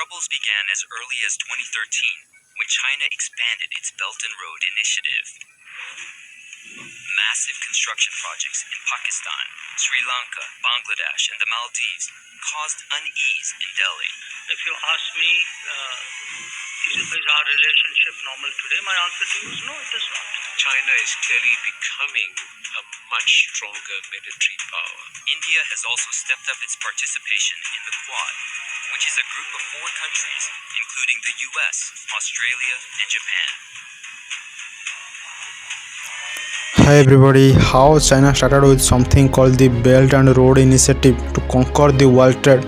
troubles began as early as 2013 when China expanded its Belt and Road Initiative. Massive construction projects in Pakistan, Sri Lanka, Bangladesh, and the Maldives caused unease in Delhi. If you ask me, is our relationship normal today? My answer to you is no, it is not. China is clearly becoming a much stronger military power. India has also stepped up its participation in the Quad, which is a group of 4 countries, including the US, Australia, and Japan. Hi everybody, how China started with something called the Belt and Road Initiative to conquer the world trade.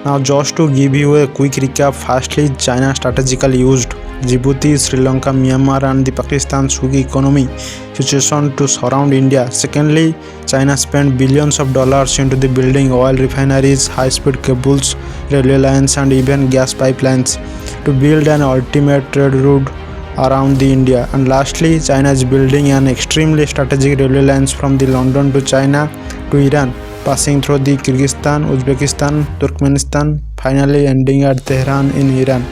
Now just to give you a quick recap, firstly China strategically used Djibouti, Sri Lanka, Myanmar and the Pakistan's weak economy situation to surround India. Secondly, China spent billions of dollars into the building oil refineries, high-speed cables, railway lines and even gas pipelines to build an ultimate trade route around the India. And lastly, China is building an extremely strategic railway lines from the London to China to Iran, passing through the Kyrgyzstan, Uzbekistan, Turkmenistan, finally ending at Tehran in Iran.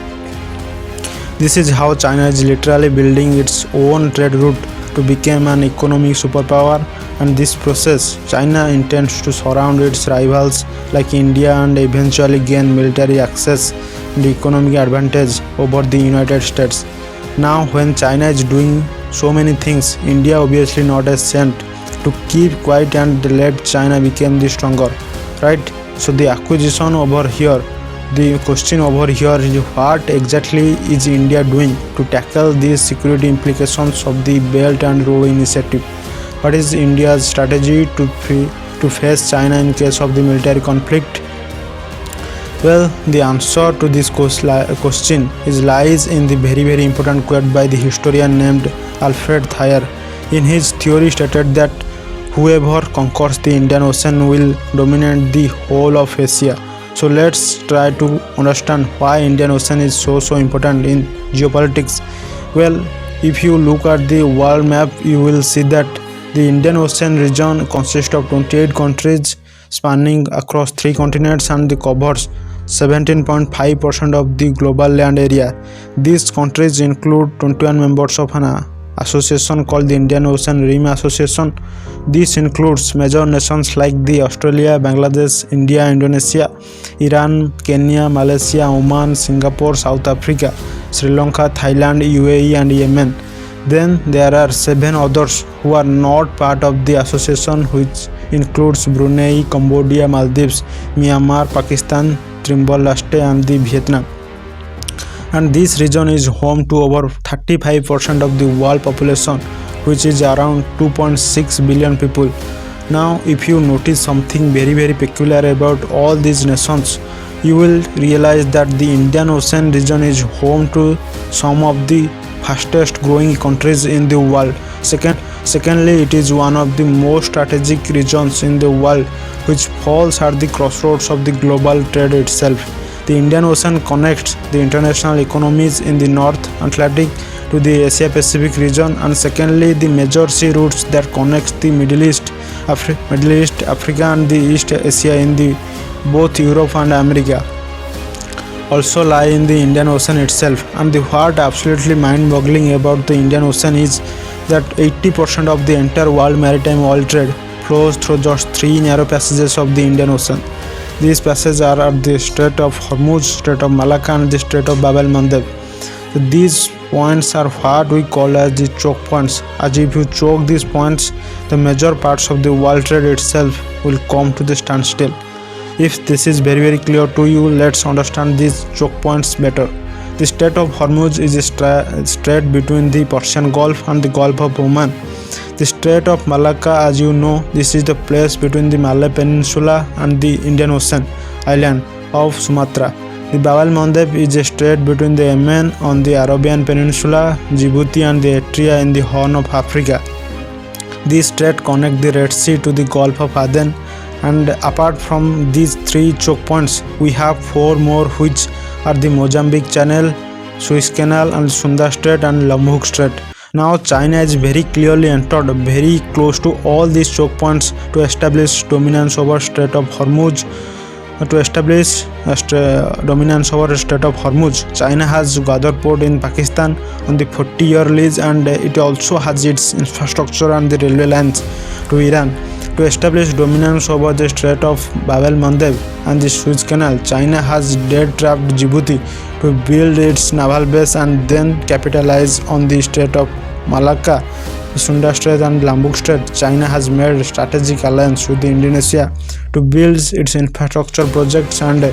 This is how China is literally building its own trade route to become an economic superpower, and this process China intends to surround its rivals like India and eventually gain military access and economic advantage over the United States. Now when China is doing so many things, India obviously not a saint to keep quiet and let China become the stronger, right? So the acquisition over here, the question over here is what exactly is India doing to tackle these security implications of the Belt and Road Initiative? What is India's strategy to face China in case of the military conflict? Well, the answer to this question lies in the very important quote by the historian named Alfred Thayer. In his theory stated that whoever conquers the Indian Ocean will dominate the whole of Asia. So let's try to understand why Indian Ocean is so important in geopolitics. Well, if you look at the world map, you will see that the Indian Ocean region consists of 28 countries spanning across 3 continents and covers 17.5% of the global land area. These countries include 21 members of an association called the Indian Ocean Rim Association. This includes major nations like the Australia, Bangladesh, India, Indonesia, Iran, Kenya, Malaysia, Oman, Singapore, South Africa, Sri Lanka, Thailand, UAE and Yemen. Then there are 7 others who are not part of the association, which includes Brunei, Cambodia, Maldives, Myanmar, Pakistan, Timor-Leste and the Vietnam. And this region is home to over 35% of the world population, which is around 2.6 billion people. Now if you notice something very peculiar about all these nations, you will realize that the Indian Ocean region is home to some of the fastest growing countries in the world. Secondly, it is one of the most strategic regions in the world, which falls at the crossroads of the global trade itself. The Indian Ocean connects the international economies in the North Atlantic to the Asia Pacific region, and secondly, the major sea routes that connects the Middle East, Africa and the East Asia in the both Europe and America also lie in the Indian Ocean itself. And what absolutely mind-boggling about the Indian Ocean is that 80% of the entire world maritime oil trade flows through just 3 narrow passages of the Indian Ocean. These passages are at the Strait of Hormuz, Strait of Malacca and the Strait of Bab el-Mandeb. So these points are what we call as the choke points, as if you choke these points, the major parts of the world trade itself will come to the standstill. If this is very clear to you, let's understand these choke points better. The Strait of Hormuz is a strait between the Persian Gulf and the Gulf of Oman. The Strait of Malacca, as you know, this is the place between the Malay Peninsula and the Indian Ocean island of Sumatra. The Bab el-Mandeb is a strait between the Yemen on the Arabian Peninsula, Djibouti and the Eritrea in the Horn of Africa. This strait connects the Red Sea to the Gulf of Aden, and apart from these 3 choke points, we have 4 more, which are the Mozambique Channel, Suez Canal and Sunda Strait and Lombok Strait. Now China is very clearly entered very close to all these choke points to establish dominance over Strait of Hormuz, To establish dominance over the Strait of Hormuz, China has gathered port in Pakistan on the 40-year lease, and it also has its infrastructure and the railway lines to Iran. To establish dominance over the Strait of Bab el-Mandeb and the Suez Canal, China has dead-trapped Djibouti to build its naval base and then capitalize on the Strait of Malacca, Sunda Strait and Lombok Strait. China has made a strategic alliance with Indonesia to build its infrastructure projects, and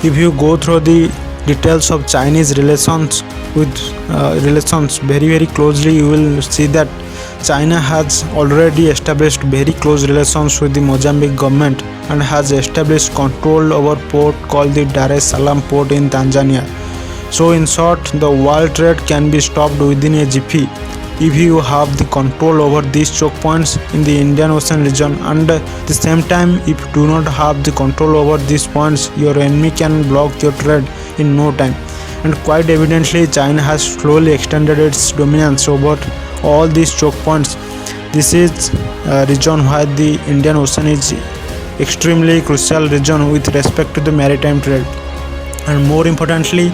if you go through the details of Chinese relations very closely, you will see that China has already established very close relations with the Mozambique government and has established control over port called the Dar es Salaam port in Tanzania. So in short, the world trade can be stopped within a jiffy if you have the control over these choke points in the Indian Ocean region, and at the same time, if you do not have the control over these points, your enemy can block your trade in no time. And quite evidently, China has slowly extended its dominance over all these choke points. This is a region where the Indian Ocean is extremely crucial region with respect to the maritime trade, and more importantly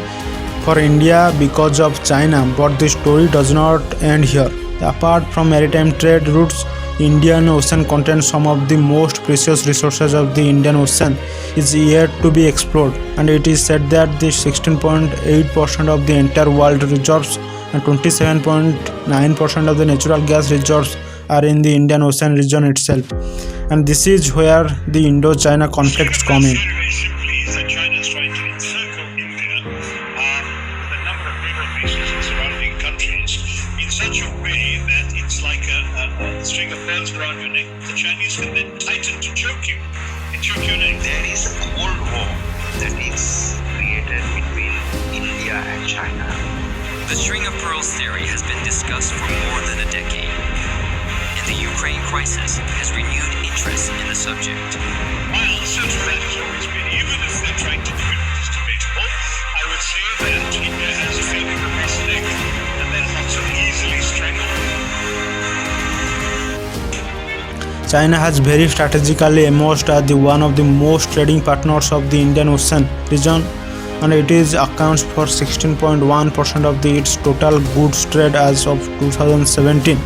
for India because of China. But the story does not end here. Apart from maritime trade routes, Indian Ocean contains some of the most precious resources of the Indian Ocean is yet to be explored, and it is said that the 16.8% of the entire world reserves and 27.9% of the natural gas reserves are in the Indian Ocean region itself. And this is where the Indo-China conflicts come in. String of pearls around your neck. The Chinese can then tighten to choke you and choke your neck. There is a cold war that is created between India and China. The string of pearls theory has been discussed for more than a decade, and the Ukraine crisis has renewed interest in the subject. My answer to that has always been, even if they're trying to do it, which is debatable, I would say that India has a feeling across the neck and they're not so easily strangled. China has very strategically emerged as one of the most trading partners of the Indian Ocean region, and it is accounts for 16.1% of its total goods trade as of 2017.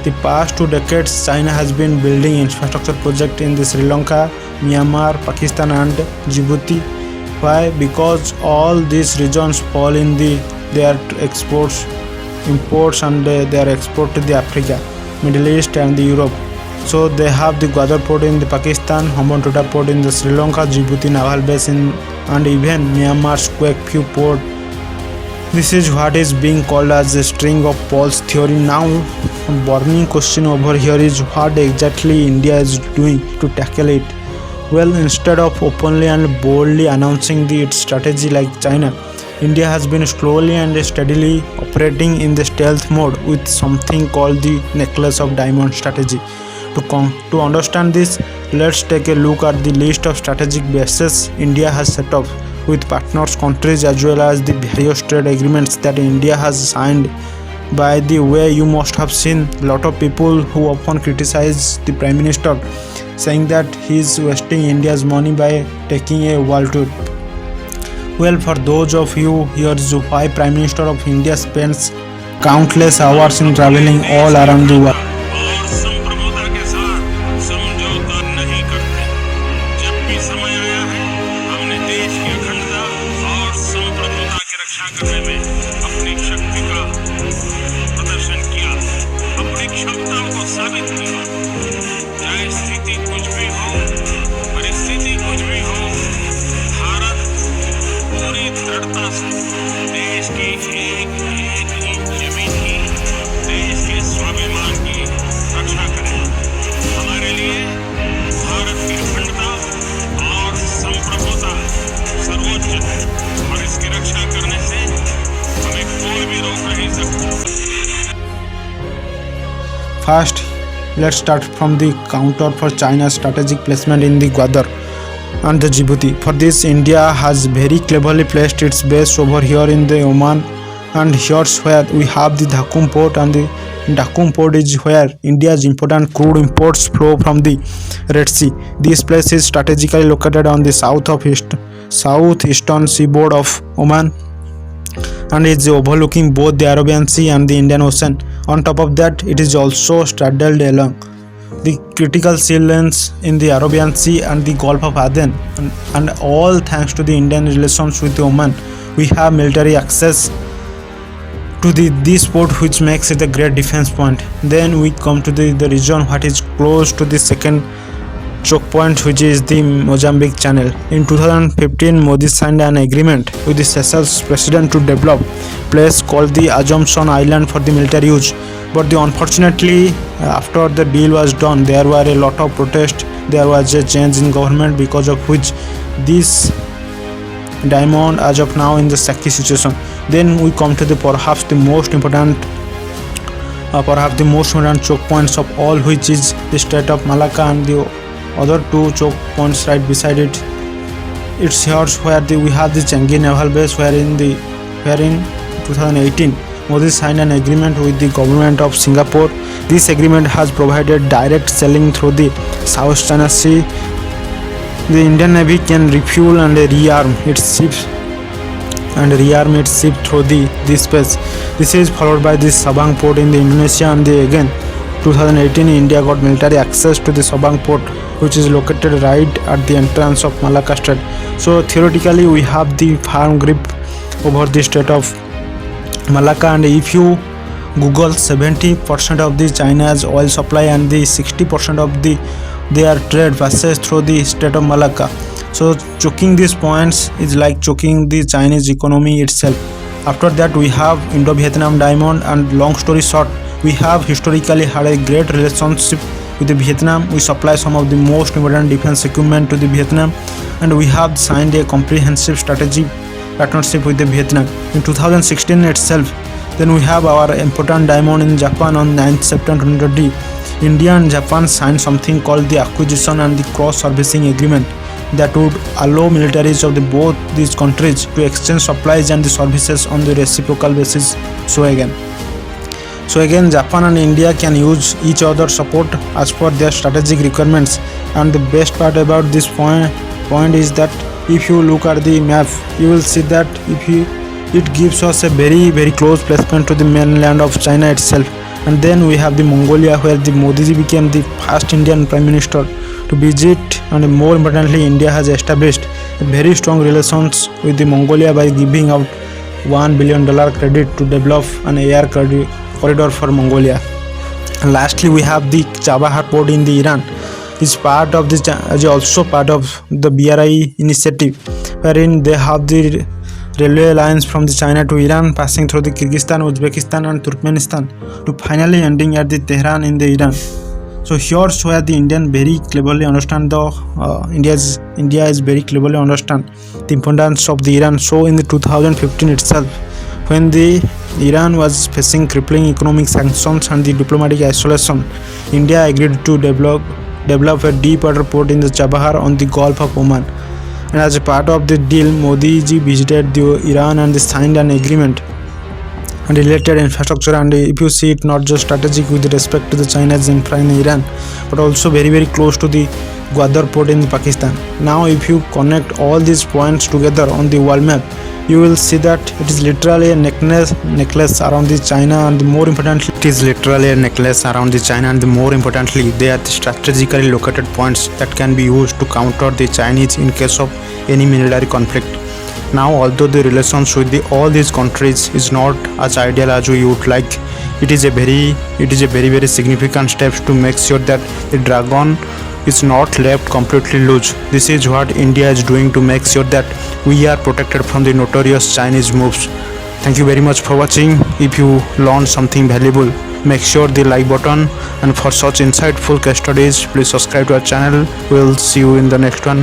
The past 2 decades, China has been building infrastructure projects in the Sri Lanka, Myanmar, Pakistan and Djibouti. Why? Because all these regions fall in their imports and their export to the Africa, Middle East and the Europe. So they have the Gwadar port in the Pakistan, Hambantota port in the Sri Lanka, Djibouti naval base and even Myanmar's Kwekphu port. This is what is being called as a string of pearls theory. Now, a burning question over here is what exactly India is doing to tackle it. Well, instead of openly and boldly announcing its strategy like China, India has been slowly and steadily operating in the stealth mode with something called the necklace of diamond strategy. To understand this, let's take a look at the list of strategic bases India has set up with partners countries as well as the various trade agreements that India has signed. By the way, you must have seen a lot of people who often criticize the Prime Minister, saying that he is wasting India's money by taking a world tour. Well, for those of you, here's why Prime Minister of India spends countless hours in traveling all around the world. First, let's start from the counter for China's strategic placement in the Gwadar and the Djibouti. For this, India has very cleverly placed its base over here in the Oman and here's where we have the Dhakum port, and the Dhakum port is where India's important crude imports flow from the Red Sea. This place is strategically located on the southeastern seaboard of Oman and is overlooking both the Arabian Sea and the Indian Ocean. On top of that, it is also straddled along the critical sea lanes in the Arabian Sea and the Gulf of Aden, and all thanks to the Indian relations with Oman, we have military access to this port, which makes it a great defense point. Then we come to the region what is close to the second choke point, which is the Mozambique Channel. In 2015, Modi signed an agreement with the Seychelles president to develop a place called the Assumption Island for the military use. But unfortunately, after the deal was done, there were a lot of protests. There was a change in government, because of which this diamond as of now in the shaky situation. Then we come to the perhaps the most important choke points of all, which is the Strait of Malacca and the other two choke points right beside it. It's here where we have the Changi Naval Base, where in 2018 Modi signed an agreement with the government of Singapore. This agreement has provided direct sailing through the South China Sea. The Indian Navy can refuel and rearm its ships through this space. This is followed by the Sabang port in the Indonesia, and again 2018 India got military access to the Sabang port, which is located right at the entrance of Malacca Strait. So theoretically we have the firm grip over the Strait of Malacca, and if you Google 70% of the China's oil supply and the 60% of their trade passes through the Strait of Malacca. So choking these points is like choking the Chinese economy itself. After that we have Indo-Vietnam Diamond, and long story short, we have historically had a great relationship with the Vietnam. We supply some of the most important defense equipment to the Vietnam, and we have signed a comprehensive strategic partnership with the Vietnam in 2016 itself. Then we have our important diamond in Japan on 9th September 2020. India and Japan signed something called the acquisition and the cross-servicing agreement that would allow militaries of both these countries to exchange supplies and the services on the reciprocal basis. So again, Japan and India can use each other's support as per their strategic requirements. And the best part about this point is that if you look at the map, you will see that it gives us a very, very close placement to the mainland of China itself. And then we have the Mongolia, where the Modi ji became the first Indian Prime Minister to visit, and more importantly, India has established a very strong relations with the Mongolia by giving out $1 billion credit to develop an air corridor for Mongolia. And lastly, we have the Chabahar port in the Iran. Is also part of the BRI initiative, wherein they have the railway lines from the China to Iran, passing through the Kyrgyzstan, Uzbekistan and Turkmenistan, to finally ending at the Tehran in the Iran. So here's where the India is very cleverly understand the importance of the Iran. So in the 2015 itself, when the Iran was facing crippling economic sanctions and the diplomatic isolation, India agreed to develop a deep water port in the Chabahar on the Gulf of Oman. And as a part of the deal, Modi ji visited the Iran and they signed an agreement and related infrastructure. And if you see it, not just strategic with respect to the China's infra in Iran, but also very, very close to the Gwadar port in Pakistan. Now if you connect all these points together on the world map, you will see that it is literally a necklace around the China, and more importantly, they are the strategically located points that can be used to counter the Chinese in case of any military conflict. Now, although the relations with all these countries is not as ideal as we would like, it is a very, very significant step to make sure that the dragon is not left completely loose. This is what India is doing to make sure that we are protected from the notorious Chinese moves. Thank you very much for watching. If you learned something valuable, make sure the like button, and for such insightful case studies, please subscribe to our channel. We'll see you in the next one.